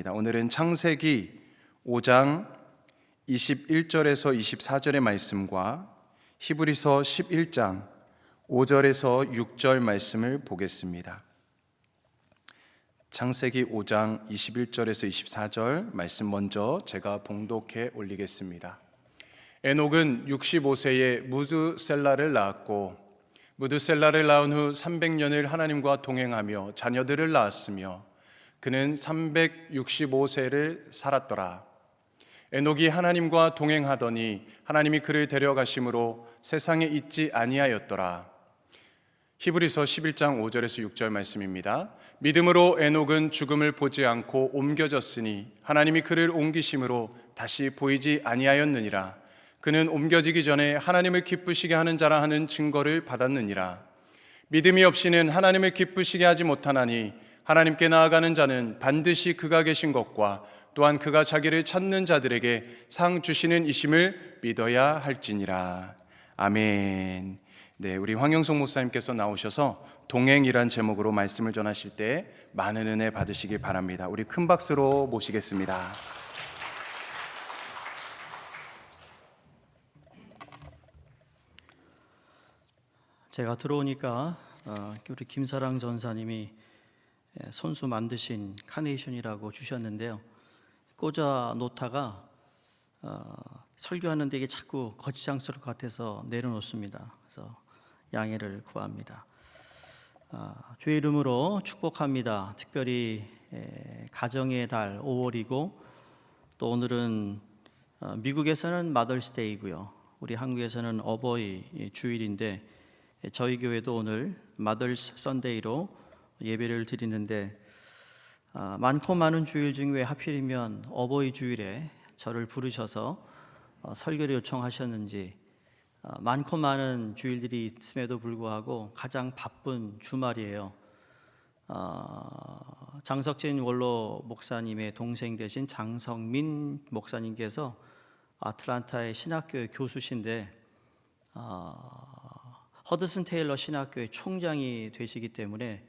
하겠습니다. 오늘은 창세기 5장 21절에서 24절의 말씀과 히브리서 11장 5절에서 6절 말씀을 보겠습니다. 창세기 5장 21절에서 24절 말씀 먼저 제가 봉독해 올리겠습니다. 에녹은 65세에 무드셀라를 낳았고 무드셀라를 낳은 후 300년을 하나님과 동행하며 자녀들을 낳았으며 그는 365세를 살았더라. 에녹이 하나님과 동행하더니 하나님이 그를 데려가심으로 세상에 있지 아니하였더라. 히브리서 11장 5절에서 6절 말씀입니다. 믿음으로 에녹은 죽음을 보지 않고 옮겨졌으니 하나님이 그를 옮기심으로 다시 보이지 아니하였느니라. 그는 옮겨지기 전에 하나님을 기쁘시게 하는 자라 하는 증거를 받았느니라. 믿음이 없이는 하나님을 기쁘시게 하지 못하나니 하나님께 나아가는 자는 반드시 그가 계신 것과 또한 그가 자기를 찾는 자들에게 상 주시는 이심을 믿어야 할지니라. 아멘. 네, 우리 황영석 목사님께서 나오셔서 동행이란 제목으로 말씀을 전하실 때 많은 은혜 받으시길 바랍니다. 우리 큰 박수로 모시겠습니다. 제가 들어오니까 우리 김사랑 전사님이 손수 만드신 카네이션이라고 주셨는데요. 꽂아 놓다가 설교하는데 이게 자꾸 거치장스러울 것 같아서 내려놓습니다. 그래서 양해를 구합니다. 주의 이름으로 축복합니다. 특별히 가정의 달 5월이고 또 오늘은 미국에서는 마더스데이고요. 우리 한국에서는 어버이 주일인데 저희 교회도 오늘 마더스 선데이로 예배를 드리는데 많고 많은 주일 중에 왜 하필이면 어버이 주일에 저를 부르셔서 설교를 요청하셨는지 많고 많은 주일들이 있음에도 불구하고 가장 바쁜 주말이에요. 장석진 원로 목사님의 동생 되신 장성민 목사님께서 아틀란타의 신학교의 교수신데 허드슨 테일러 신학교의 총장이 되시기 때문에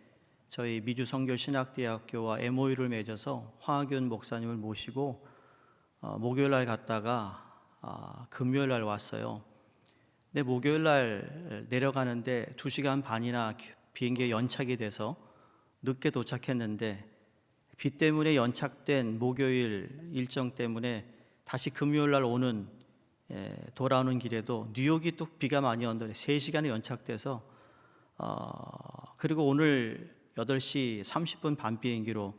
저희 미주 성결신학대학교와 MOU를 맺어서 황학윤 목사님을 모시고 목요일 날 갔다가 금요일 날 왔어요. 근데 목요일 날 내려가는데 2시간 반이나 비행기에 연착이 돼서 늦게 도착했는데 비 때문에 연착된 목요일 일정 때문에 다시 금요일 날 돌아오는 길에도 뉴욕이 또 비가 많이 온다고 3시간이 연착돼서 그리고 오늘 8시 30분 밤 비행기로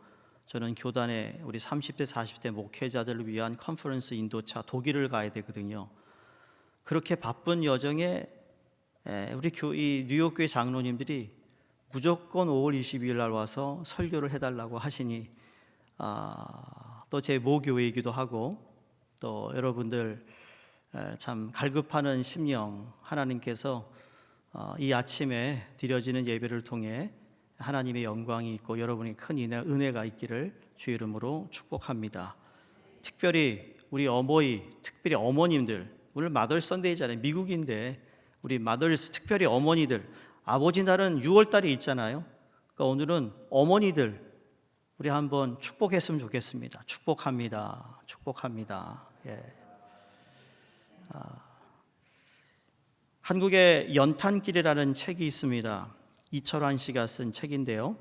저는 교단에 우리 30대 40대 목회자들을 위한 컨퍼런스 인도차 독일을 가야 되거든요. 그렇게 바쁜 여정에 우리 이 뉴욕 교회 장로님들이 무조건 5월 22일 날 와서 설교를 해달라고 하시니 또 제 모교회이기도 하고 또 여러분들 참 갈급하는 심령 하나님께서 이 아침에 드려지는 예배를 통해 하나님의 영광이 있고 여러분이 큰 은혜가 있기를 주의 이름으로 축복합니다. 특별히 우리 특별히 어머님들, 오늘 마더스 선데이잖아요. 미국인데 우리 마더스 특별히 어머니들, 아버지 날은 6월 달에 있잖아요. 그러니까 오늘은 어머니들 우리 한번 축복했으면 좋겠습니다. 축복합니다. 축복합니다. 예. 한국의 연탄길이라는 책이 있습니다. 이철환 씨가 쓴 책인데요.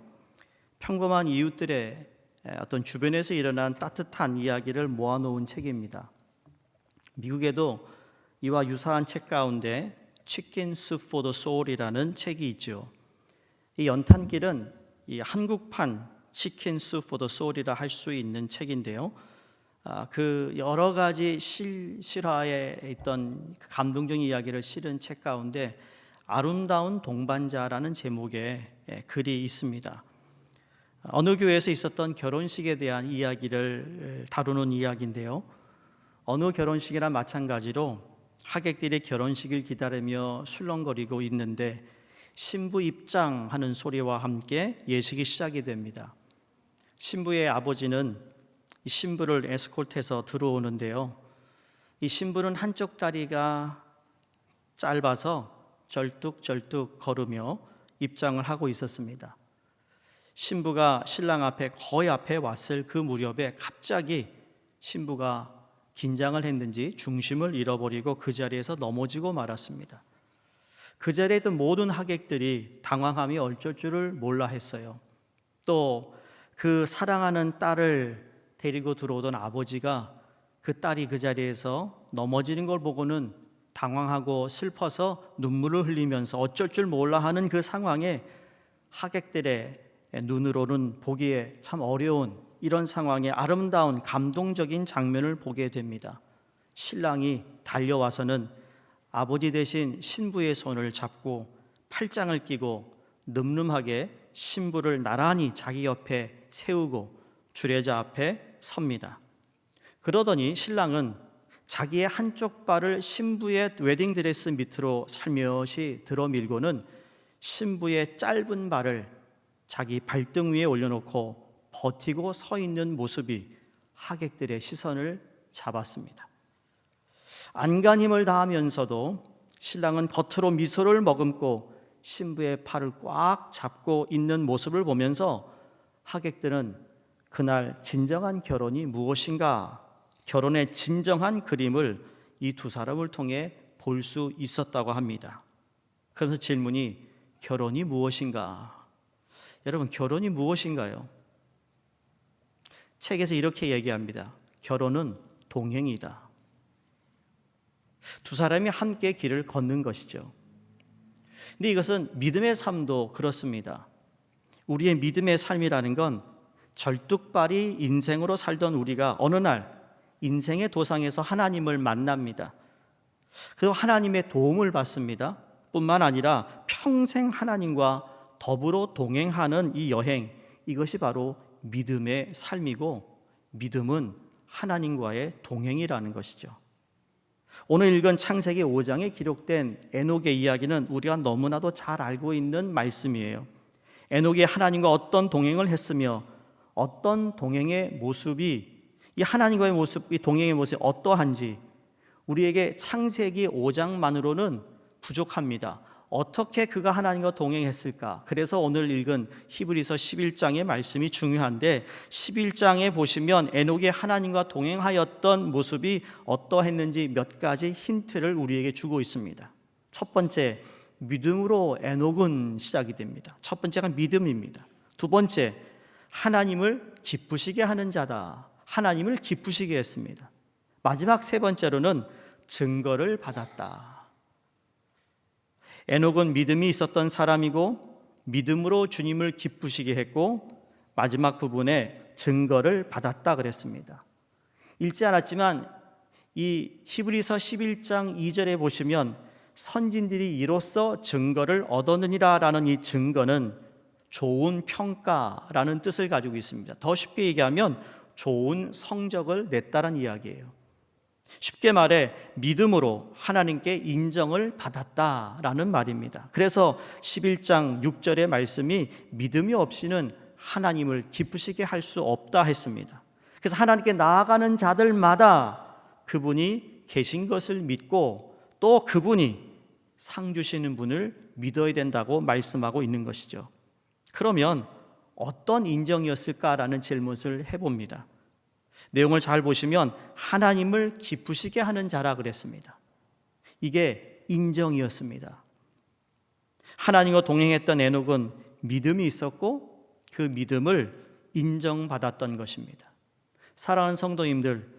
평범한 이웃들의 어떤 주변에서 일어난 따뜻한 이야기를 모아놓은 책입니다. 미국에도 이와 유사한 책 가운데 Chicken Soup for the Soul이라는 책이 있죠. 이 연탄길은 이 한국판 Chicken Soup for the Soul이라 할 수 있는 책인데요. 그 여러 가지 실화에 있던 감동적인 이야기를 실은 책 가운데 아름다운 동반자라는 제목의 글이 있습니다. 어느 교회에서 있었던 결혼식에 대한 이야기를 다루는 이야기인데요. 어느 결혼식이나 마찬가지로 하객들이 결혼식을 기다리며 술렁거리고 있는데 신부 입장하는 소리와 함께 예식이 시작이 됩니다. 신부의 아버지는 이 신부를 에스콜트해서 들어오는데요. 이 신부는 한쪽 다리가 짧아서 절뚝절뚝 걸으며 입장을 하고 있었습니다. 신부가 신랑 앞에 거의 앞에 왔을 그 무렵에 갑자기 신부가 긴장을 했는지 중심을 잃어버리고 그 자리에서 넘어지고 말았습니다. 그 자리에 있던 모든 하객들이 당황함이 어쩔 줄을 몰라 했어요. 또 그 사랑하는 딸을 데리고 들어오던 아버지가 그 딸이 그 자리에서 넘어지는 걸 보고는 당황하고 슬퍼서 눈물을 흘리면서 어쩔 줄 몰라 하는 그 상황에 하객들의 눈으로는 보기에 참 어려운 이런 상황에 아름다운 감동적인 장면을 보게 됩니다. 신랑이 달려와서는 아버지 대신 신부의 손을 잡고 팔짱을 끼고 늠름하게 신부를 나란히 자기 옆에 세우고 주례자 앞에 섭니다. 그러더니 신랑은 자기의 한쪽 발을 신부의 웨딩드레스 밑으로 살며시 들어밀고는 신부의 짧은 발을 자기 발등 위에 올려놓고 버티고 서 있는 모습이 하객들의 시선을 잡았습니다. 안간힘을 다하면서도 신랑은 겉으로 미소를 머금고 신부의 팔을 꽉 잡고 있는 모습을 보면서 하객들은 그날 진정한 결혼이 무엇인가, 결혼의 진정한 그림을 이 두 사람을 통해 볼 수 있었다고 합니다. 그러면서 질문이 결혼이 무엇인가? 여러분, 결혼이 무엇인가요? 책에서 이렇게 얘기합니다. 결혼은 동행이다. 두 사람이 함께 길을 걷는 것이죠. 근데 이것은 믿음의 삶도 그렇습니다. 우리의 믿음의 삶이라는 건 절뚝발이 인생으로 살던 우리가 어느 날 인생의 도상에서 하나님을 만납니다. 그리고 하나님의 도움을 받습니다. 뿐만 아니라 평생 하나님과 더불어 동행하는 이 여행, 이것이 바로 믿음의 삶이고 믿음은 하나님과의 동행이라는 것이죠. 오늘 읽은 창세기 5장에 기록된 에녹의 이야기는 우리가 너무나도 잘 알고 있는 말씀이에요. 에녹이 하나님과 어떤 동행을 했으며 어떤 동행의 모습이 이 하나님과의 모습, 이 동행의 모습이 어떠한지 우리에게 창세기 5장만으로는 부족합니다. 어떻게 그가 하나님과 동행했을까? 그래서 오늘 읽은 히브리서 11장의 말씀이 중요한데 11장에 보시면 에녹이 하나님과 동행하였던 모습이 어떠했는지 몇 가지 힌트를 우리에게 주고 있습니다. 첫 번째, 믿음으로 에녹은 시작이 됩니다. 첫 번째가 믿음입니다. 두 번째, 하나님을 기쁘시게 하는 자다. 하나님을 기쁘시게 했습니다. 마지막 세 번째로는 증거를 받았다. 에녹은 믿음이 있었던 사람이고 믿음으로 주님을 기쁘시게 했고 마지막 부분에 증거를 받았다 그랬습니다. 읽지 않았지만 이 히브리서 11장 2절에 보시면 선진들이 이로써 증거를 얻었느니라 라는 이 증거는 좋은 평가라는 뜻을 가지고 있습니다. 더 쉽게 얘기하면 좋은 성적을 냈다는 이야기예요. 쉽게 말해 믿음으로 하나님께 인정을 받았다라는 말입니다. 그래서 11장 6절의 말씀이 믿음이 없이는 하나님을 기쁘시게 할 수 없다 했습니다. 그래서 하나님께 나아가는 자들마다 그분이 계신 것을 믿고 또 그분이 상 주시는 분을 믿어야 된다고 말씀하고 있는 것이죠. 그러면 어떤 인정이었을까라는 질문을 해봅니다. 내용을 잘 보시면 하나님을 기쁘시게 하는 자라 그랬습니다. 이게 인정이었습니다. 하나님과 동행했던 에녹은 믿음이 있었고 그 믿음을 인정받았던 것입니다. 사랑하는 성도님들,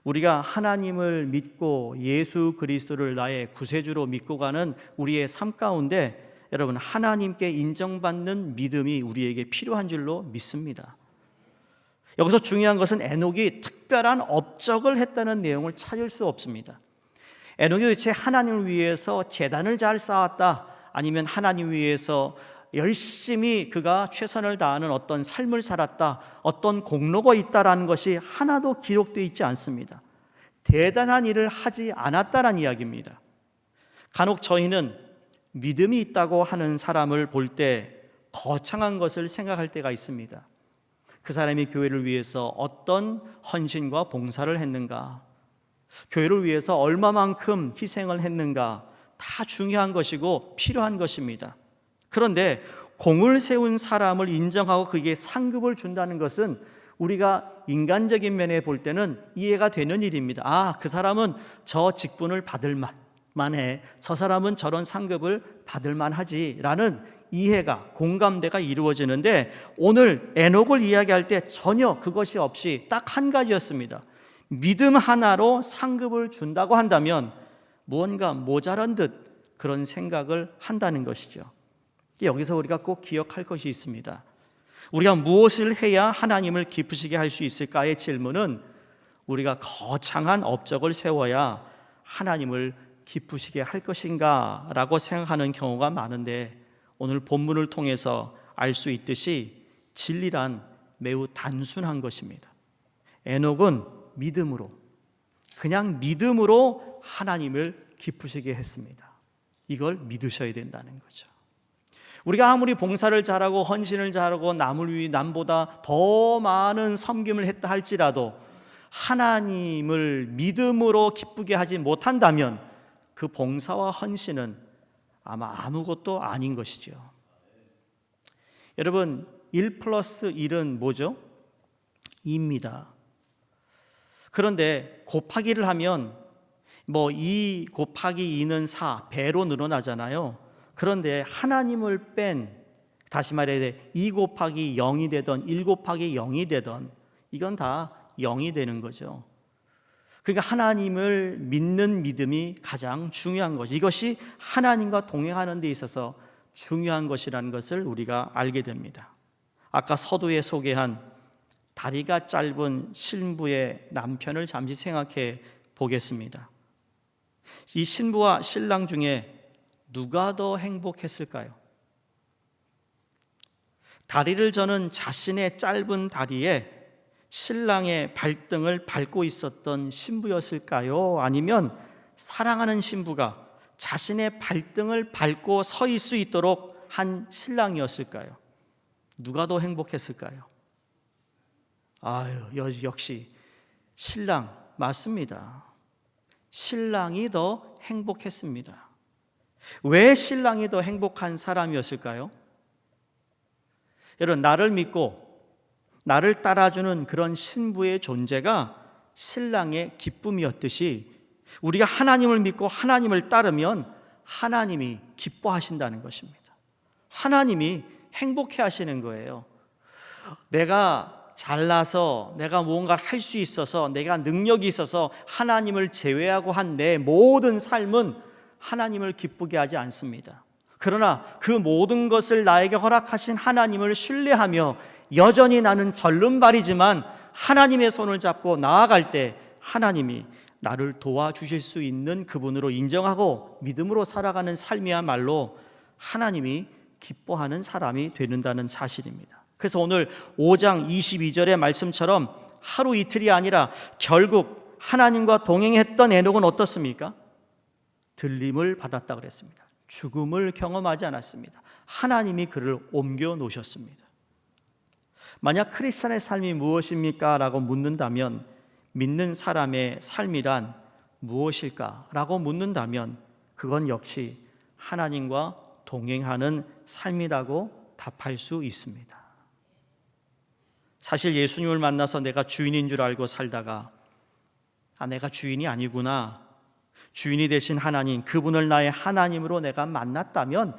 우리가 하나님을 믿고 예수 그리스도를 나의 구세주로 믿고 가는 우리의 삶 가운데 여러분, 하나님께 인정받는 믿음이 우리에게 필요한 줄로 믿습니다. 여기서 중요한 것은 에녹이 특별한 업적을 했다는 내용을 찾을 수 없습니다. 에녹이 도대체 하나님을 위해서 제단을 잘 쌓았다, 아니면 하나님 위해서 열심히 그가 최선을 다하는 어떤 삶을 살았다, 어떤 공로가 있다라는 것이 하나도 기록되어 있지 않습니다. 대단한 일을 하지 않았다는 이야기입니다. 간혹 저희는 믿음이 있다고 하는 사람을 볼 때 거창한 것을 생각할 때가 있습니다. 그 사람이 교회를 위해서 어떤 헌신과 봉사를 했는가, 교회를 위해서 얼마만큼 희생을 했는가, 다 중요한 것이고 필요한 것입니다. 그런데 공을 세운 사람을 인정하고 그에게 상급을 준다는 것은 우리가 인간적인 면에 볼 때는 이해가 되는 일입니다. 아, 그 사람은 저 직분을 받을 만해. 저 사람은 저런 상급을 받을 만하지라는 이해가, 공감대가 이루어지는데 오늘 에녹을 이야기할 때 전혀 그것이 없이 딱 한 가지였습니다. 믿음 하나로 상급을 준다고 한다면 무언가 모자란 듯 그런 생각을 한다는 것이죠. 여기서 우리가 꼭 기억할 것이 있습니다. 우리가 무엇을 해야 하나님을 기쁘시게 할 수 있을까의 질문은 우리가 거창한 업적을 세워야 하나님을 기쁘시게 할 것인가 라고 생각하는 경우가 많은데 오늘 본문을 통해서 알 수 있듯이 진리란 매우 단순한 것입니다. 에녹은 믿음으로, 그냥 믿음으로 하나님을 기쁘시게 했습니다. 이걸 믿으셔야 된다는 거죠. 우리가 아무리 봉사를 잘하고 헌신을 잘하고 남을 위해 남보다 더 많은 섬김을 했다 할지라도 하나님을 믿음으로 기쁘게 하지 못한다면 그 봉사와 헌신은 아마 아무것도 아닌 것이죠. 여러분, 1 플러스 1은 뭐죠? 2입니다. 그런데 곱하기를 하면 2 곱하기 2는 4, 배로 늘어나잖아요. 그런데 하나님을 뺀, 다시 말해야 2 곱하기 0이 되던 1 곱하기 0이 되던 이건 다 0이 되는 거죠. 그러니까 하나님을 믿는 믿음이 가장 중요한 것, 이것이 하나님과 동행하는 데 있어서 중요한 것이라는 것을 우리가 알게 됩니다. 아까 서두에 소개한 다리가 짧은 신부의 남편을 잠시 생각해 보겠습니다. 이 신부와 신랑 중에 누가 더 행복했을까요? 다리를 저는 자신의 짧은 다리에 신랑의 발등을 밟고 있었던 신부였을까요? 아니면 사랑하는 신부가 자신의 발등을 밟고 서 있을 수 있도록 한 신랑이었을까요? 누가 더 행복했을까요? 역시 신랑 맞습니다. 신랑이 더 행복했습니다. 왜 신랑이 더 행복한 사람이었을까요? 여러분, 나를 믿고 나를 따라주는 그런 신부의 존재가 신랑의 기쁨이었듯이 우리가 하나님을 믿고 하나님을 따르면 하나님이 기뻐하신다는 것입니다. 하나님이 행복해 하시는 거예요. 내가 잘나서 내가 무언가를 할 수 있어서 내가 능력이 있어서 하나님을 제외하고 한 내 모든 삶은 하나님을 기쁘게 하지 않습니다. 그러나 그 모든 것을 나에게 허락하신 하나님을 신뢰하며 여전히 나는 절름발이지만 하나님의 손을 잡고 나아갈 때 하나님이 나를 도와주실 수 있는 그분으로 인정하고 믿음으로 살아가는 삶이야말로 하나님이 기뻐하는 사람이 되는다는 사실입니다. 그래서 오늘 5장 22절의 말씀처럼 하루 이틀이 아니라 결국 하나님과 동행했던 에녹은 어떻습니까? 들림을 받았다 그랬습니다. 죽음을 경험하지 않았습니다. 하나님이 그를 옮겨 놓으셨습니다. 만약 크리스찬의 삶이 무엇입니까? 라고 묻는다면, 믿는 사람의 삶이란 무엇일까? 라고 묻는다면 그건 역시 하나님과 동행하는 삶이라고 답할 수 있습니다. 사실 예수님을 만나서 내가 주인인 줄 알고 살다가 내가 주인이 아니구나, 주인이 되신 하나님, 그분을 나의 하나님으로 내가 만났다면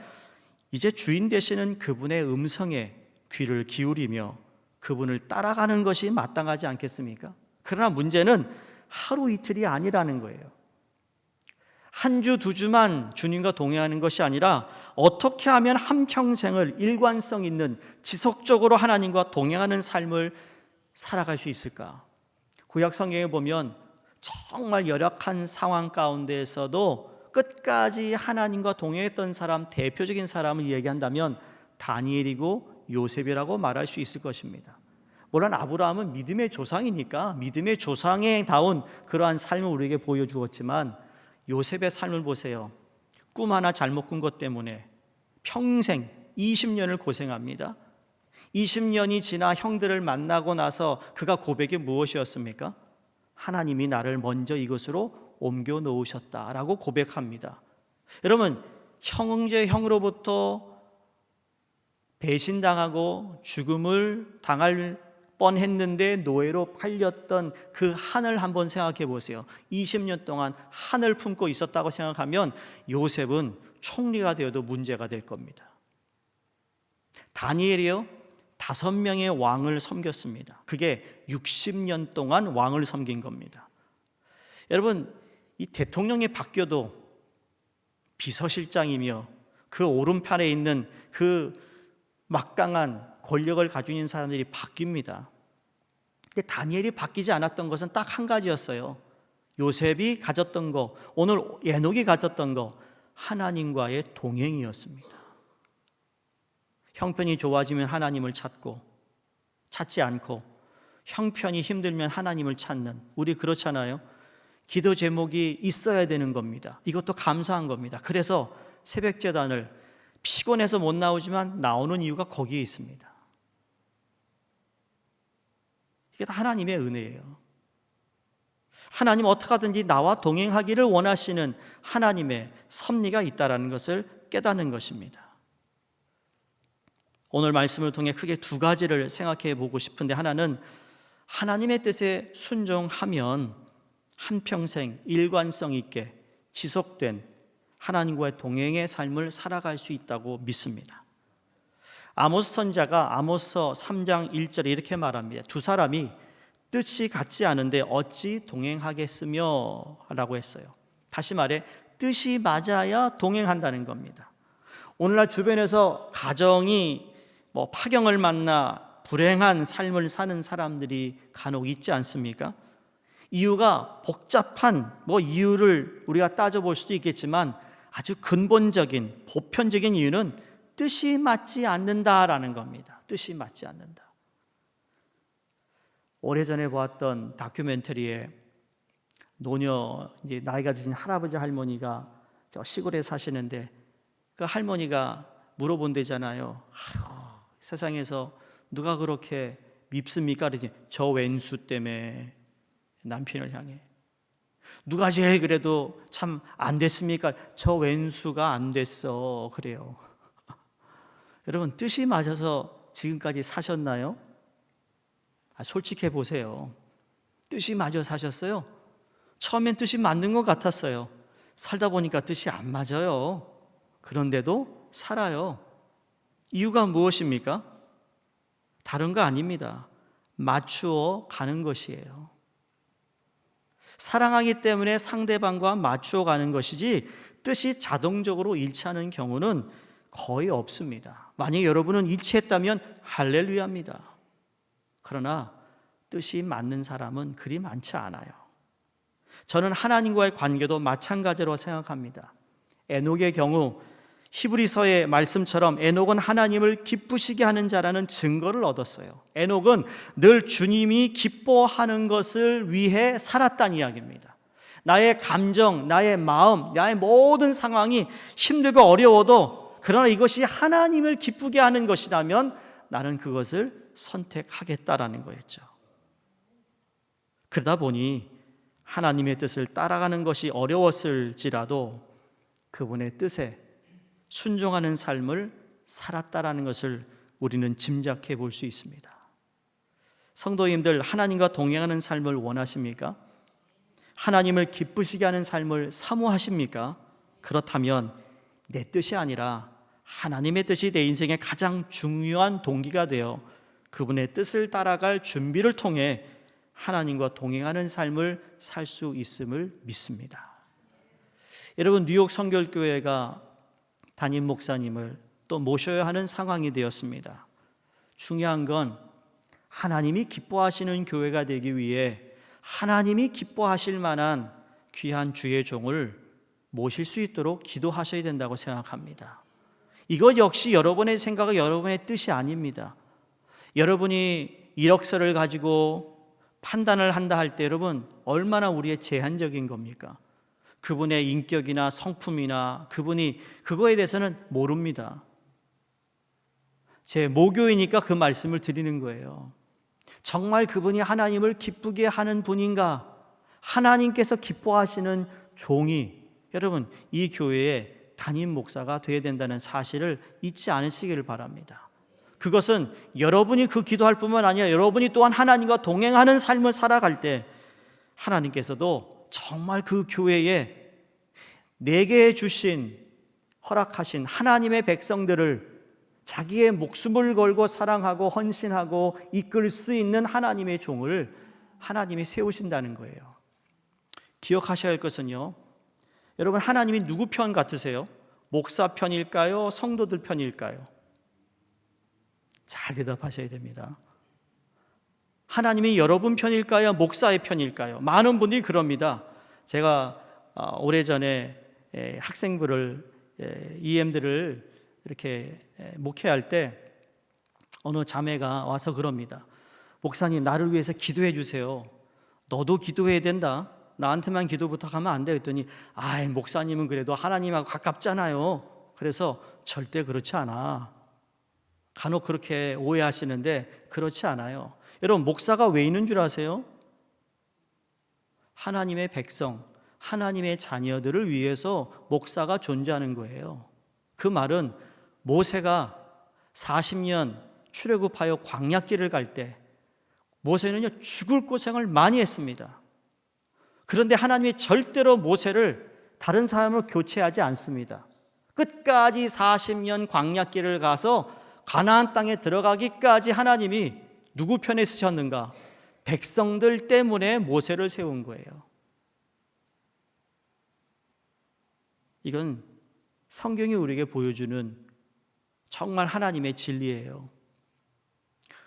이제 주인 되시는 그분의 음성에 귀를 기울이며 그분을 따라가는 것이 마땅하지 않겠습니까? 그러나 문제는 하루 이틀이 아니라는 거예요. 한 주, 두 주만 주님과 동행하는 것이 아니라 어떻게 하면 한평생을 일관성 있는 지속적으로 하나님과 동행하는 삶을 살아갈 수 있을까? 구약 성경에 보면 정말 열악한 상황 가운데에서도 끝까지 하나님과 동행했던 사람, 대표적인 사람을 얘기한다면 다니엘이고 요셉이라고 말할 수 있을 것입니다. 물론 아브라함은 믿음의 조상이니까 믿음의 조상에 다운 그러한 삶을 우리에게 보여주었지만 요셉의 삶을 보세요. 꿈 하나 잘못 꾼 것 때문에 평생 20년을 고생합니다. 20년이 지나 형들을 만나고 나서 그가 고백이 무엇이었습니까? 하나님이 나를 먼저 이곳으로 옮겨 놓으셨다라고 고백합니다. 여러분, 형제로부터 배신당하고 죽음을 당할 뻔했는데 노예로 팔렸던 그 한을 한번 생각해 보세요. 20년 동안 한을 품고 있었다고 생각하면 요셉은 총리가 되어도 문제가 될 겁니다. 다니엘이요, 5명의 왕을 섬겼습니다. 그게 60년 동안 왕을 섬긴 겁니다. 여러분, 이 대통령이 바뀌어도 비서실장이며 그 오른편에 있는 그 막강한 권력을 가지고 있는 사람들이 바뀝니다. 근데 다니엘이 바뀌지 않았던 것은 딱 한 가지였어요. 요셉이 가졌던 거, 오늘 에녹이 가졌던 거, 하나님과의 동행이었습니다. 형편이 좋아지면 하나님을 찾지 않고 형편이 힘들면 하나님을 찾는, 우리 그렇잖아요. 기도 제목이 있어야 되는 겁니다. 이것도 감사한 겁니다. 그래서 새벽제단을 피곤해서 못 나오지만 나오는 이유가 거기에 있습니다. 이게 다 하나님의 은혜예요. 하나님 어떻게 하든지 나와 동행하기를 원하시는 하나님의 섭리가 있다는 것을 깨닫는 것입니다. 오늘 말씀을 통해 크게 2가지를 생각해 보고 싶은데, 하나는 하나님의 뜻에 순종하면 한평생 일관성 있게 지속된 하나님과의 동행의 삶을 살아갈 수 있다고 믿습니다. 아모스 선지자가 아모스서 3장 1절에 이렇게 말합니다. 2 사람이 뜻이 같지 않은데 어찌 동행하겠으며 라고 했어요. 다시 말해 뜻이 맞아야 동행한다는 겁니다. 오늘날 주변에서 가정이 파경을 만나 불행한 삶을 사는 사람들이 간혹 있지 않습니까? 이유가 복잡한 이유를 우리가 따져볼 수도 있겠지만 아주 근본적인 보편적인 이유는 뜻이 맞지 않는다라는 겁니다. 뜻이 맞지 않는다. 오래전에 보았던 다큐멘터리에 노녀, 나이가 드신 할아버지 할머니가 저 시골에 사시는데 그 할머니가 물어본대잖아요. 세상에서 누가 그렇게 밉습니까? 그러지. 저 왼수 때문에 남편을 향해. 누가 제일 그래도 참 안 됐습니까? 저 왼수가 안 됐어. 그래요. 여러분, 뜻이 맞아서 지금까지 사셨나요? 솔직해 보세요. 뜻이 맞아 사셨어요? 처음엔 뜻이 맞는 것 같았어요. 살다 보니까 뜻이 안 맞아요. 그런데도 살아요. 이유가 무엇입니까? 다른 거 아닙니다. 맞추어 가는 것이에요. 사랑하기 때문에 상대방과 맞추어 가는 것이지 뜻이 자동적으로 일치하는 경우는 거의 없습니다. 만약 여러분은 일치했다면 할렐루야입니다. 그러나 뜻이 맞는 사람은 그리 많지 않아요. 저는 하나님과의 관계도 마찬가지로 생각합니다. 에녹의 경우 히브리서의 말씀처럼 에녹은 하나님을 기쁘시게 하는 자라는 증거를 얻었어요. 에녹은 늘 주님이 기뻐하는 것을 위해 살았다는 이야기입니다. 나의 감정, 나의 마음, 나의 모든 상황이 힘들고 어려워도 그러나 이것이 하나님을 기쁘게 하는 것이라면 나는 그것을 선택하겠다라는 거였죠. 그러다 보니 하나님의 뜻을 따라가는 것이 어려웠을지라도 그분의 뜻에 순종하는 삶을 살았다라는 것을 우리는 짐작해 볼 수 있습니다. 성도님들, 하나님과 동행하는 삶을 원하십니까? 하나님을 기쁘시게 하는 삶을 사모하십니까? 그렇다면 내 뜻이 아니라 하나님의 뜻이 내 인생의 가장 중요한 동기가 되어 그분의 뜻을 따라갈 준비를 통해 하나님과 동행하는 삶을 살 수 있음을 믿습니다. 여러분, 뉴욕 성결교회가 담임 목사님을 또 모셔야 하는 상황이 되었습니다. 중요한 건 하나님이 기뻐하시는 교회가 되기 위해 하나님이 기뻐하실 만한 귀한 주의 종을 모실 수 있도록 기도하셔야 된다고 생각합니다. 이것 역시 여러분의 생각과 여러분의 뜻이 아닙니다. 여러분이 이력서를 가지고 판단을 한다 할 때 여러분 얼마나 우리의 제한적인 겁니까? 그분의 인격이나 성품이나 그분이 그거에 대해서는 모릅니다. 제 모교이니까 그 말씀을 드리는 거예요. 정말 그분이 하나님을 기쁘게 하는 분인가? 하나님께서 기뻐하시는 종이 여러분 이 교회의 담임 목사가 되어야 된다는 사실을 잊지 않으시기를 바랍니다. 그것은 여러분이 그 기도할 뿐만 아니라 여러분이 또한 하나님과 동행하는 삶을 살아갈 때 하나님께서도 정말 그 교회에 내게 주신 허락하신 하나님의 백성들을 자기의 목숨을 걸고 사랑하고 헌신하고 이끌 수 있는 하나님의 종을 하나님이 세우신다는 거예요. 기억하셔야 할 것은요, 여러분, 하나님이 누구 편 같으세요? 목사 편일까요? 성도들 편일까요? 잘 대답하셔야 됩니다. 하나님이 여러분 편일까요? 목사의 편일까요? 많은 분들이 그럽니다. 제가 오래전에 학생부를 EM들을 이렇게 목회할 때 어느 자매가 와서 그럽니다. 목사님, 나를 위해서 기도해 주세요. 너도 기도해야 된다. 나한테만 기도 부탁하면 안 돼. 그랬더니 목사님은 그래도 하나님하고 가깝잖아요. 그래서 절대 그렇지 않아. 간혹 그렇게 오해하시는데 그렇지 않아요. 여러분, 목사가 왜 있는 줄 아세요? 하나님의 백성, 하나님의 자녀들을 위해서 목사가 존재하는 거예요. 그 말은 모세가 40년 출애굽하여 광야길을 갈 때 모세는요, 죽을 고생을 많이 했습니다. 그런데 하나님이 절대로 모세를 다른 사람으로 교체하지 않습니다. 끝까지 40년 광야길을 가서 가나안 땅에 들어가기까지 하나님이 누구 편에 쓰셨는가? 백성들 때문에 모세를 세운 거예요. 이건 성경이 우리에게 보여주는 정말 하나님의 진리예요.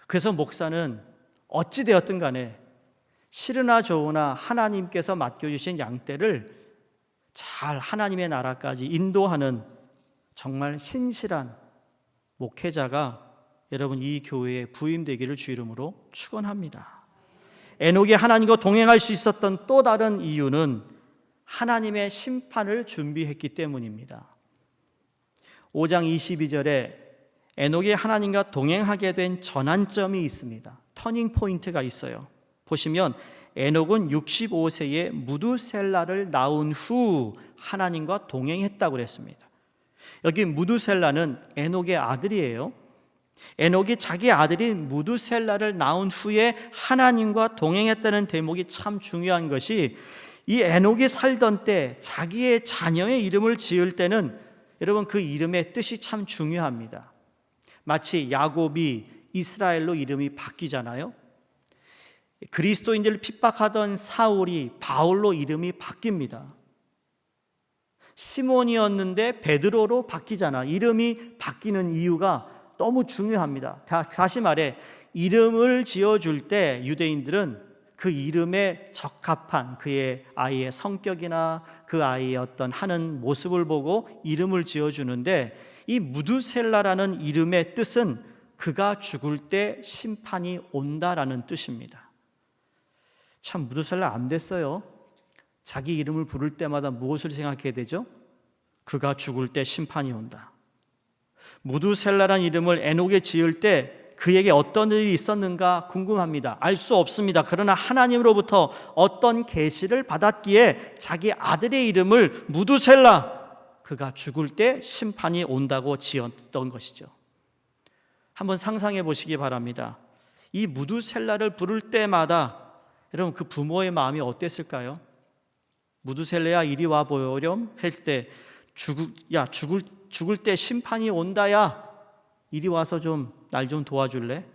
그래서 목사는 어찌 되었든 간에 싫으나 좋으나 하나님께서 맡겨주신 양떼를 잘 하나님의 나라까지 인도하는 정말 신실한 목회자가 여러분 이 교회에 부임되기를 주 이름으로 축원합니다. 에녹이 하나님과 동행할 수 있었던 또 다른 이유는 하나님의 심판을 준비했기 때문입니다. 5장 22절에 에녹이 하나님과 동행하게 된 전환점이 있습니다. 터닝 포인트가 있어요. 보시면 에녹은 65세에 무두셀라를 낳은 후 하나님과 동행했다고 그랬습니다. 여기 무두셀라는 에녹의 아들이에요. 에녹이 자기 아들인 무두셀라를 낳은 후에 하나님과 동행했다는 대목이 참 중요한 것이, 이 에녹이 살던 때 자기의 자녀의 이름을 지을 때는 여러분 그 이름의 뜻이 참 중요합니다. 마치 야곱이 이스라엘로 이름이 바뀌잖아요. 그리스도인들을 핍박하던 사울이 바울로 이름이 바뀝니다. 시몬이었는데 베드로로 바뀌잖아. 이름이 바뀌는 이유가 너무 중요합니다. 다시 말해, 이름을 지어줄 때 유대인들은 그 이름에 적합한 그의 아이의 성격이나 그 아이의 어떤 하는 모습을 보고 이름을 지어주는데, 이 무두셀라라는 이름의 뜻은 그가 죽을 때 심판이 온다라는 뜻입니다. 참 무두셀라 안 됐어요. 자기 이름을 부를 때마다 무엇을 생각해야 되죠? 그가 죽을 때 심판이 온다. 무두셀라라는 이름을 에녹에 지을 때 그에게 어떤 일이 있었는가 궁금합니다. 알 수 없습니다. 그러나 하나님으로부터 어떤 계시를 받았기에 자기 아들의 이름을 무두셀라, 그가 죽을 때 심판이 온다고 지었던 것이죠. 한번 상상해 보시기 바랍니다. 이 무두셀라를 부를 때마다 여러분 그 부모의 마음이 어땠을까요? 무두셀라야 이리 와 보렴 했을 때 죽을 때 심판이 온다야, 이리 와서 좀 날 좀 도와줄래?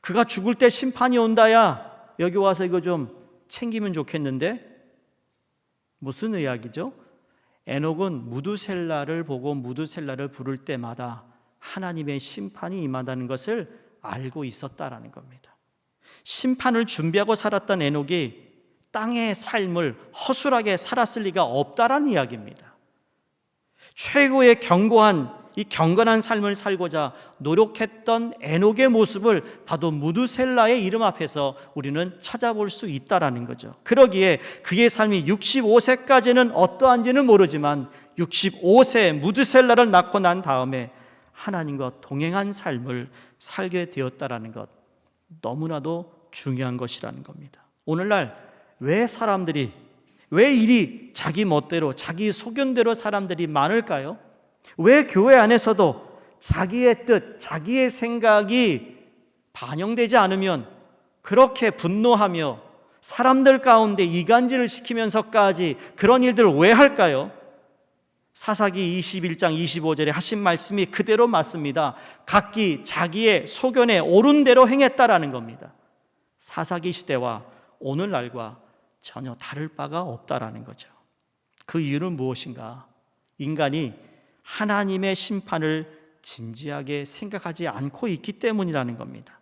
그가 죽을 때 심판이 온다야, 여기 와서 이거 좀 챙기면 좋겠는데? 무슨 이야기죠? 에녹은 무두셀라를 보고 무두셀라를 부를 때마다 하나님의 심판이 임한다는 것을 알고 있었다라는 겁니다. 심판을 준비하고 살았던 에녹이 땅의 삶을 허술하게 살았을 리가 없다라는 이야기입니다. 최고의 이 경건한 삶을 살고자 노력했던 에녹의 모습을 봐도 무두셀라의 이름 앞에서 우리는 찾아볼 수 있다라는 거죠. 그러기에 그의 삶이 65세까지는 어떠한지는 모르지만 65세 무두셀라를 낳고 난 다음에 하나님과 동행한 삶을 살게 되었다라는 것, 너무나도 중요한 것이라는 겁니다. 오늘날 왜 이리 자기 멋대로 자기 소견대로 사람들이 많을까요? 왜 교회 안에서도 자기의 뜻, 자기의 생각이 반영되지 않으면 그렇게 분노하며 사람들 가운데 이간질을 시키면서까지 그런 일들을 왜 할까요? 사사기 21장 25절에 하신 말씀이 그대로 맞습니다. 각기 자기의 소견에 옳은 대로 행했다라는 겁니다. 사사기 시대와 오늘날과 전혀 다를 바가 없다라는 거죠. 그 이유는 무엇인가? 인간이 하나님의 심판을 진지하게 생각하지 않고 있기 때문이라는 겁니다.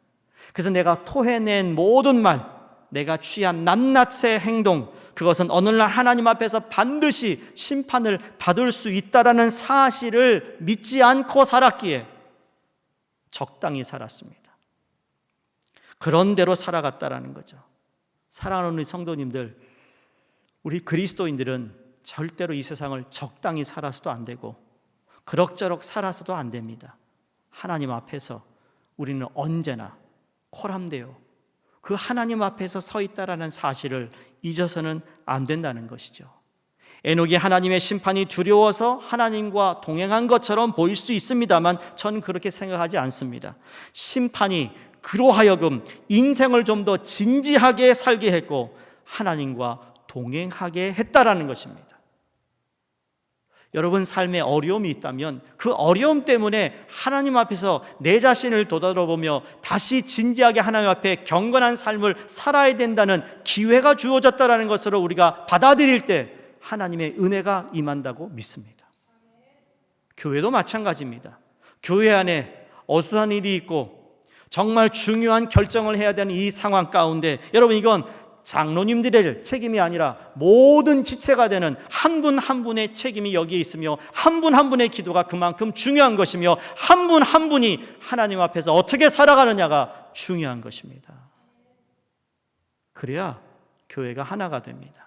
그래서 내가 토해낸 모든 말, 내가 취한 낱낱의 행동, 그것은 오늘날 하나님 앞에서 반드시 심판을 받을 수 있다라는 사실을 믿지 않고 살았기에 적당히 살았습니다. 그런 대로 살아갔다라는 거죠. 사랑하는 우리 성도님들, 우리 그리스도인들은 절대로 이 세상을 적당히 살아서도 안 되고 그럭저럭 살아서도 안 됩니다. 하나님 앞에서 우리는 언제나 코람되어 그 하나님 앞에서 서 있다라는 사실을 잊어서는 안 된다는 것이죠. 에녹이 하나님의 심판이 두려워서 하나님과 동행한 것처럼 보일 수 있습니다만 저는 그렇게 생각하지 않습니다. 심판이 그로 하여금 인생을 좀 더 진지하게 살게 했고 하나님과 동행하게 했다라는 것입니다. 여러분 삶에 어려움이 있다면 그 어려움 때문에 하나님 앞에서 내 자신을 되돌아보며 다시 진지하게 하나님 앞에 경건한 삶을 살아야 된다는 기회가 주어졌다는 것으로 우리가 받아들일 때 하나님의 은혜가 임한다고 믿습니다. 교회도 마찬가지입니다. 교회 안에 어수선한 일이 있고 정말 중요한 결정을 해야 되는 이 상황 가운데 여러분, 이건 장로님들의 책임이 아니라 모든 지체가 되는 한 분 한 분의 책임이 여기에 있으며 한 분 한 분의 기도가 그만큼 중요한 것이며 한 분 한 분이 하나님 앞에서 어떻게 살아가느냐가 중요한 것입니다. 그래야 교회가 하나가 됩니다.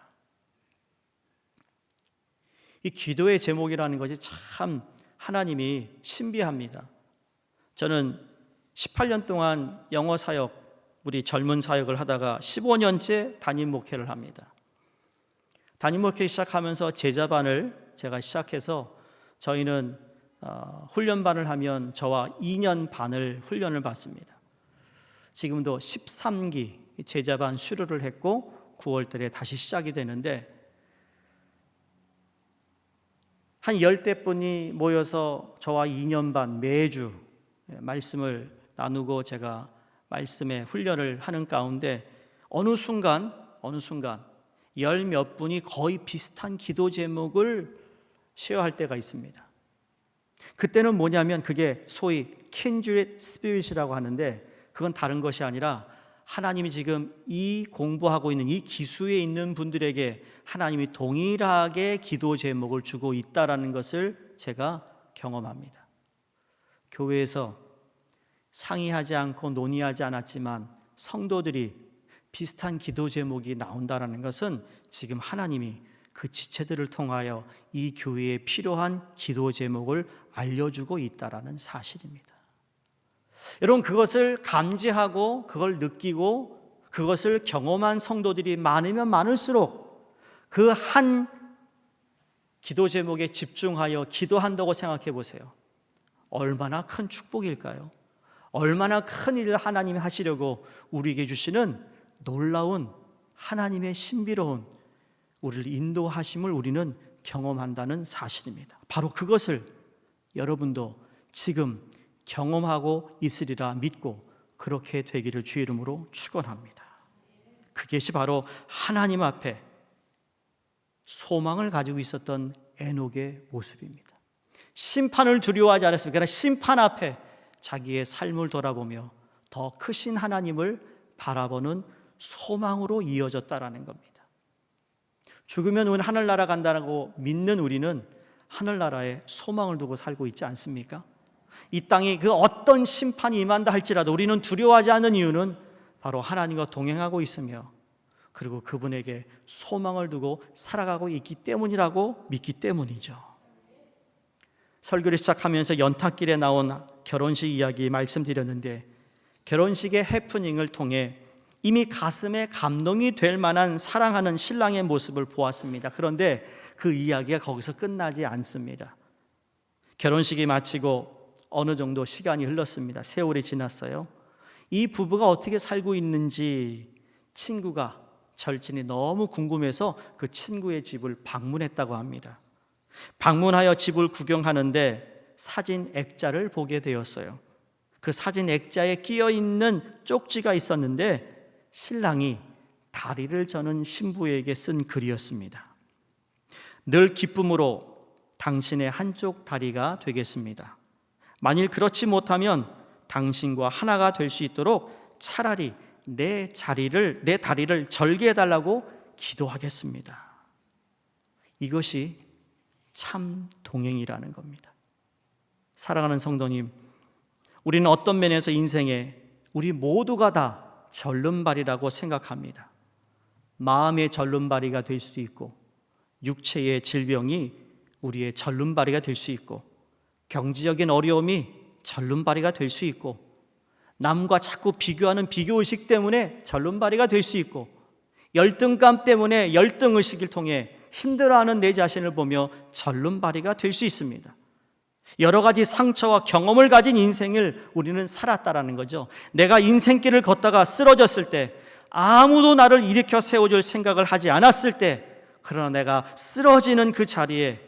이 기도의 제목이라는 것이 참 하나님이 신비합니다. 저는 18년 동안 영어 사역, 우리 젊은 사역을 하다가 15년째 담임 목회를 합니다. 담임 목회 시작하면서 제자반을 제가 시작해서 저희는 훈련반을 하면 저와 2년 반을 훈련을 받습니다. 지금도 13기 제자반 수료를 했고 9월달에 다시 시작이 되는데 한 10대 분이 모여서 저와 2년 반 매주 말씀을 나누고 제가 말씀의 훈련을 하는 가운데 어느 순간 열 몇 분이 거의 비슷한 기도 제목을 쉐어할 때가 있습니다. 그때는 뭐냐면 그게 소위 kindred spirit이라고 하는데 그건 다른 것이 아니라 하나님이 지금 이 공부하고 있는 이 기수에 있는 분들에게 하나님이 동일하게 기도 제목을 주고 있다라는 것을 제가 경험합니다. 교회에서 상의하지 않고 논의하지 않았지만 성도들이 비슷한 기도 제목이 나온다는 것은 지금 하나님이 그 지체들을 통하여 이 교회에 필요한 기도 제목을 알려주고 있다는 사실입니다. 여러분, 그것을 감지하고 그걸 느끼고 그것을 경험한 성도들이 많으면 많을수록 그 한 기도 제목에 집중하여 기도한다고 생각해 보세요. 얼마나 큰 축복일까요? 얼마나 큰 일을 하나님이 하시려고 우리에게 주시는 놀라운 하나님의 신비로운 우리를 인도하심을 우리는 경험한다는 사실입니다. 바로 그것을 여러분도 지금 경험하고 있으리라 믿고 그렇게 되기를 주의 이름으로 축원합니다. 그것이 바로 하나님 앞에 소망을 가지고 있었던 에녹의 모습입니다. 심판을 두려워하지 않았습니다. 그러나 심판 앞에 자기의 삶을 돌아보며 더 크신 하나님을 바라보는 소망으로 이어졌다라는 겁니다. 죽으면 우리는 하늘나라 간다고 믿는 우리는 하늘나라에 소망을 두고 살고 있지 않습니까? 이 땅에 그 어떤 심판이 임한다 할지라도 우리는 두려워하지 않는 이유는 바로 하나님과 동행하고 있으며 그리고 그분에게 소망을 두고 살아가고 있기 때문이라고 믿기 때문이죠. 설교를 시작하면서 연탄길에 나온 결혼식 이야기 말씀드렸는데 결혼식의 해프닝을 통해 이미 가슴에 감동이 될 만한 사랑하는 신랑의 모습을 보았습니다. 그런데 그 이야기가 거기서 끝나지 않습니다. 결혼식이 마치고 어느 정도 시간이 흘렀습니다. 세월이 지났어요. 이 부부가 어떻게 살고 있는지 친구가 절친이 너무 궁금해서 그 친구의 집을 방문했다고 합니다. 방문하여 집을 구경하는데 사진 액자를 보게 되었어요. 그 사진 액자에 끼어 있는 쪽지가 있었는데 신랑이 다리를 저는 신부에게 쓴 글이었습니다. 늘 기쁨으로 당신의 한쪽 다리가 되겠습니다. 만일 그렇지 못하면 당신과 하나가 될 수 있도록 차라리 내 다리를 절개해달라고 기도하겠습니다. 이것이 참 동행이라는 겁니다. 사랑하는 성도님, 우리는 어떤 면에서 인생에 우리 모두가 다 절름발이라고 생각합니다. 마음의 절름발이가 될 수도 있고, 육체의 질병이 우리의 절름발이가 될 수 있고, 경제적인 어려움이 절름발이가 될 수 있고, 남과 자꾸 비교하는 비교의식 때문에 절름발이가 될 수 있고, 열등감 때문에 열등의식을 통해 힘들어하는 내 자신을 보며 절름발이가 될 수 있습니다. 여러 가지 상처와 경험을 가진 인생을 우리는 살았다라는 거죠. 내가 인생길을 걷다가 쓰러졌을 때, 아무도 나를 일으켜 세워줄 생각을 하지 않았을 때, 그러나 내가 쓰러지는 그 자리에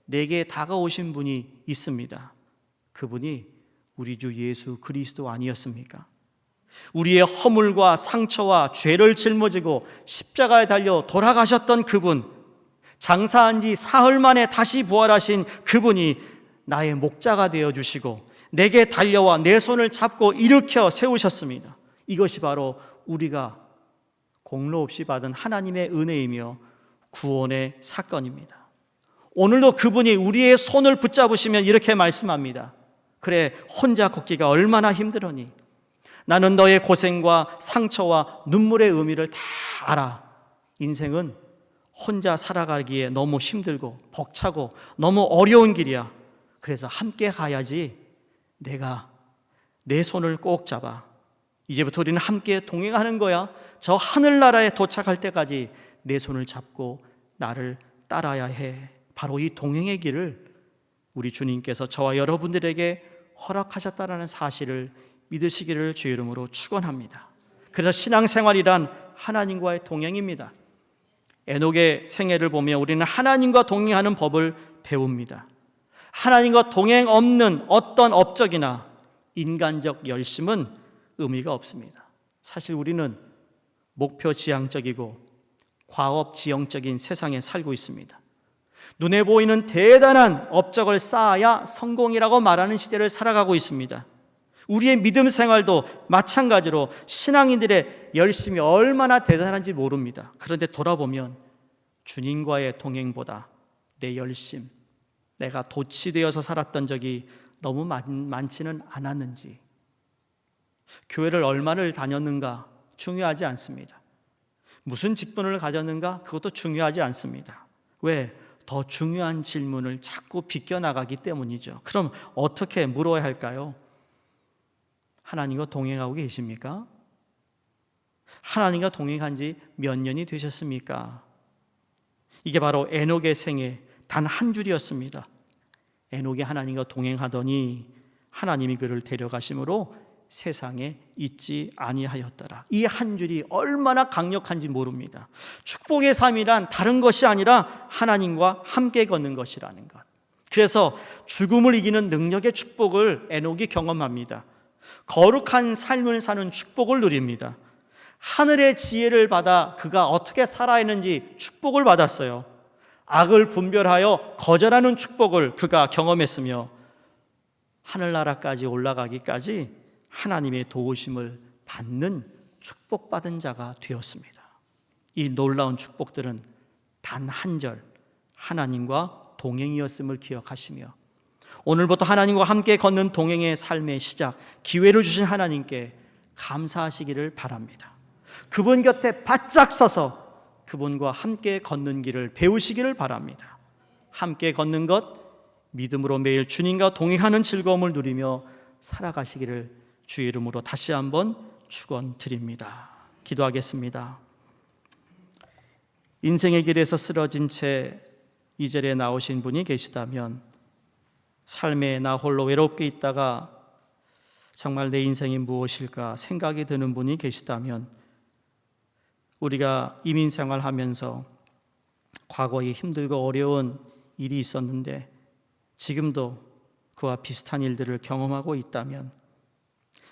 내게 다가오신 분이 있습니다. 그분이 우리 주 예수 그리스도 아니었습니까? 우리의 허물과 상처와 죄를 짊어지고 십자가에 달려 돌아가셨던 그분, 장사한 지 사흘 만에 다시 부활하신 그분이 나의 목자가 되어주시고 내게 달려와 내 손을 잡고 일으켜 세우셨습니다. 이것이 바로 우리가 공로 없이 받은 하나님의 은혜이며 구원의 사건입니다. 오늘도 그분이 우리의 손을 붙잡으시면 이렇게 말씀합니다. 그래, 혼자 걷기가 얼마나 힘들으니 나는 너의 고생과 상처와 눈물의 의미를 다 알아. 인생은 혼자 살아가기에 너무 힘들고 벅차고 너무 어려운 길이야. 그래서 함께 가야지. 내가 내 손을 꼭 잡아. 이제부터 우리는 함께 동행하는 거야. 저 하늘나라에 도착할 때까지 내 손을 잡고 나를 따라야 해. 바로 이 동행의 길을 우리 주님께서 저와 여러분들에게 허락하셨다는 사실을 믿으시기를 주의 이름으로 축원합니다. 그래서 신앙생활이란 하나님과의 동행입니다. 에녹의 생애를 보며 우리는 하나님과 동행하는 법을 배웁니다. 하나님과 동행 없는 어떤 업적이나 인간적 열심은 의미가 없습니다. 사실 우리는 목표 지향적이고 과업 지형적인 세상에 살고 있습니다. 눈에 보이는 대단한 업적을 쌓아야 성공이라고 말하는 시대를 살아가고 있습니다. 우리의 믿음 생활도 마찬가지로 신앙인들의 열심이 얼마나 대단한지 모릅니다. 그런데 돌아보면 주님과의 동행보다 내 열심, 내가 도취되어서 살았던 적이 너무 많지는 않았는지, 교회를 얼마를 다녔는가 중요하지 않습니다. 무슨 직분을 가졌는가 그것도 중요하지 않습니다. 왜? 더 중요한 질문을 자꾸 비껴나가기 때문이죠. 그럼 어떻게 물어야 할까요? 하나님과 동행하고 계십니까? 하나님과 동행한 지 몇 년이 되셨습니까? 이게 바로 에녹의 생애 단 한 줄이었습니다. 에녹이 하나님과 동행하더니 하나님이 그를 데려가심으로 세상에 있지 아니하였더라. 이 한 줄이 얼마나 강력한지 모릅니다. 축복의 삶이란 다른 것이 아니라 하나님과 함께 걷는 것이라는 것. 그래서 죽음을 이기는 능력의 축복을 에녹이 경험합니다. 거룩한 삶을 사는 축복을 누립니다. 하늘의 지혜를 받아 그가 어떻게 살아야 하는지 축복을 받았어요. 악을 분별하여 거절하는 축복을 그가 경험했으며 하늘나라까지 올라가기까지 하나님의 도우심을 받는 축복받은 자가 되었습니다. 이 놀라운 축복들은 단 한 절 하나님과 동행이었음을 기억하시며 오늘부터 하나님과 함께 걷는 동행의 삶의 시작, 기회를 주신 하나님께 감사하시기를 바랍니다. 그분 곁에 바짝 서서 그분과 함께 걷는 길을 배우시기를 바랍니다. 함께 걷는 것, 믿음으로 매일 주님과 동행하는 즐거움을 누리며 살아가시기를 주의 이름으로 다시 한번 축원드립니다. 기도하겠습니다. 인생의 길에서 쓰러진 채 이 자리에 나오신 분이 계시다면 삶에 나 홀로 외롭게 있다가 정말 내 인생이 무엇일까 생각이 드는 분이 계시다면, 우리가 이민생활 하면서 과거에 힘들고 어려운 일이 있었는데 지금도 그와 비슷한 일들을 경험하고 있다면,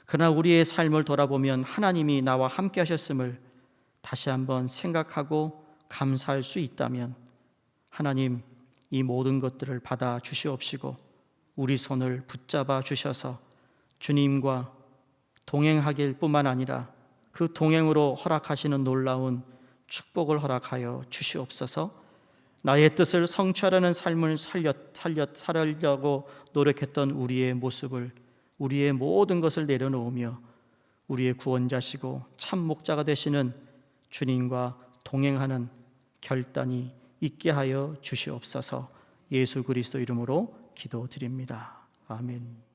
그러나 우리의 삶을 돌아보면 하나님이 나와 함께 하셨음을 다시 한번 생각하고 감사할 수 있다면, 하나님 이 모든 것들을 받아 주시옵시고 우리 손을 붙잡아 주셔서 주님과 동행하길 뿐만 아니라 그 동행으로 허락하시는 놀라운 축복을 허락하여 주시옵소서. 나의 뜻을 성취하려는 삶을 살려고 노력했던 우리의 모습을, 우리의 모든 것을 내려놓으며 우리의 구원자시고 참 목자가 되시는 주님과 동행하는 결단이 있게 하여 주시옵소서. 예수 그리스도 이름으로 기도드립니다. 아멘.